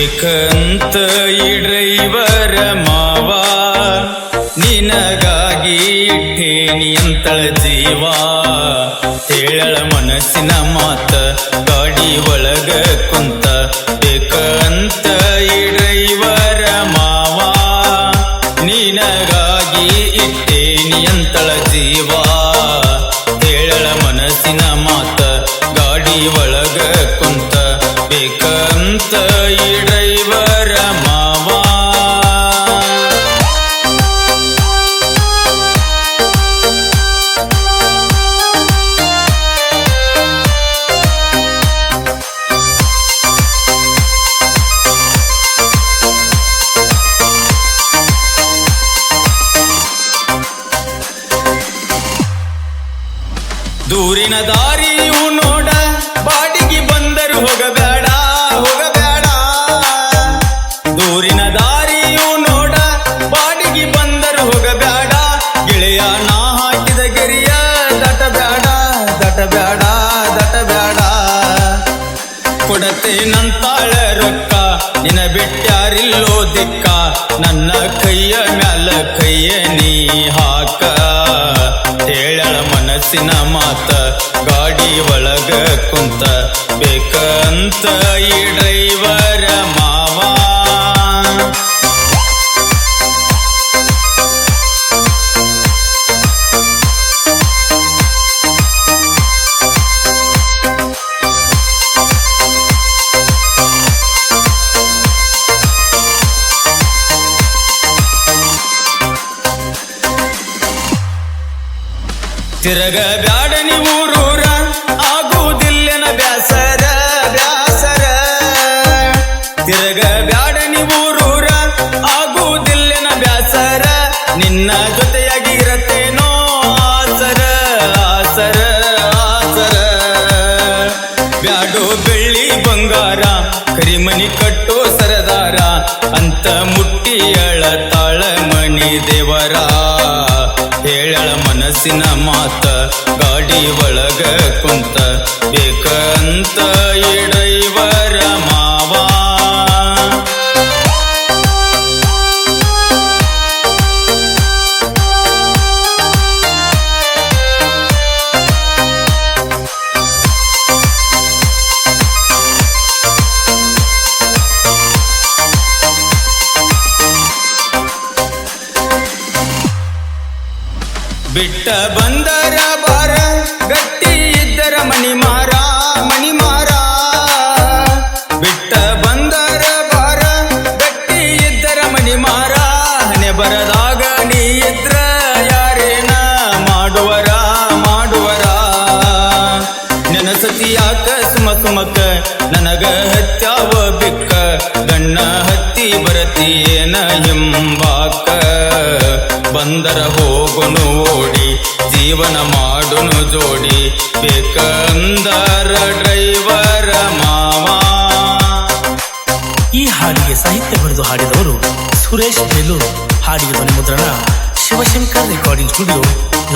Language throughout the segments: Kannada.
ಬೇಕಂತ ಈ ಡ್ರೈವರ ಮಾವ ನಿನಗಾಗಿ ಇಟ್ಟೇನಿ ಅಂತಳ ಜೀವ ಹೇಳಳ ಮನಸ್ಸಿನ ಮಾತ ಗಾಡಿ ಒಳಗ ಕುಂತ ಬೇಕಂತ ಈ ಡ್ರೈವರ ಮಾವ ನಿನಗಾಗಿ ಇಟ್ಟೇನಿ ಅಂತಳ ಜೀವ ಹೇಳಳ ಮನಸ್ಸಿನ ಮಾತ ಗಾಡಿ ಒಳಗ ಕುಂತ ಬೇಕಂತ ಈ ಡ್ರೈವರ ಮಾವ ದೂರಿನ ದಾರಿಯು ನೋಡ ಬಾಡಿಗೆ ಬಂದರು ಹೋಗಬೇಡ ಹೋಗಬೇಡ ದೂರಿನ ದಾರಿಯು ನೋಡ ಬಾಡಿಗೆ ಬಂದರು ಹೋಗಬೇಡ ಗೆಳೆಯ ನಾ ಹಾಕಿದ ಗೆರಿಯ ದಟಬೇಡ ದಟಬೇಡ ದಟಬೇಡ ಕೊಡತೇನಂತಾಳ ರೊಕ್ಕ ನಿನ ಬಿಟ್ಟ್ಯಾರಿಲ್ಲೋ ದಿಕ್ಕ ನನ್ನ ಕೈಯ ಮ್ಯಾಲ ಕೈಯ ನೀ ಹಾಕ ಹೇಳಳ ಮನಸ್ಸಿನ ಮಾತ ಗಾಡಿ ಒಳಗ ಕುಂತ ಬೇಕಂತ ಈ ಡ್ರೈವರ ಮಾವ ತಿರಗ ಬ್ಯಾಡ ನೀವೂರೂರ ಆಗುವುದಿಲ್ಲನ ಬ್ಯಾಸರ ಬ್ಯಾಸರ ತಿರಗ ಬ್ಯಾಡ ನೀವೂರೂರ ಆಗುವುದಿಲ್ಲನ ಬ್ಯಾಸರ ನಿನ್ನ ಜೊತೆಯಾಗಿ ಇರತ್ತೇನೋ ಆಸರ ಆಸರ ಆಸರ ಬ್ಯಾಡೋ ಬೆಳ್ಳಿ ಬಂಗಾರ ಕರಿಮನಿ ಕಟ್ಟೋ ಸರದಾರ ಅಂತ ಮುಟ್ಟಿ ಅಳತಾಳ ಮಣಿ ದೇವರ ಹೇಳಳ ಮನಸ್ಸಿನ ಮಾತ ಗಾಡಿ ಒಳಗ ಕುಂತ ಬೇಕಂತ ಈ ಡ್ರೈವರ ಮಾವ ಬಿಟ್ಟ ಬಂದರ ಬಾರ ಗಟ್ಟಿ ಇದ್ದರ ಮಣಿಮಾರ ಮಣಿಮಾರ ಬಿಟ್ಟ ಬಂದರ ಬಾರ ಗಟ್ಟಿ ಇದ್ದರ ಮಣಿಮಾರ ಹಣೆ ಬರದಾಗ ನೀ ಇದ್ರ ಯಾರೇನ ಮಾಡುವರ ಮಾಡುವರ ನೆನಸತಿಯಾಕ ಸುಮ ಸುಮಕ ನನಗ ಹತ್ಯಾವ ಬಿಕ್ಕ ಗಣ್ಣ ಹತ್ತಿ ಬರತೀಯೇನ ಹಿಂಬಾಕ ಬಂದರ ಹೋಗುನು ಓಡಿ ಜೀವನ ಮಾಡುನು ಜೋಡಿ ಬೇಕಂದರ ಡ್ರೈವರ ಮಾವ. ಈ ಹಾಡಿಗೆ ಸಾಹಿತ್ಯ ಬರೆದು ಹಾಡಿದವರು ಸುರೇಶ್ ಬೇಲೂರು. ಹಾಡಿಗೆ ಧ್ವನಿ ಮುದ್ರಣ ಶಿವಶಂಕರ್ ರೆಕಾರ್ಡಿಂಗ್ ಸ್ಟುಡಿಯೋ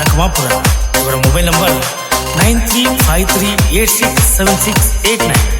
ಲಕ್ಮಾಪುರ. ಇವರ ಮೊಬೈಲ್ ನಂಬರ್ 9353867689.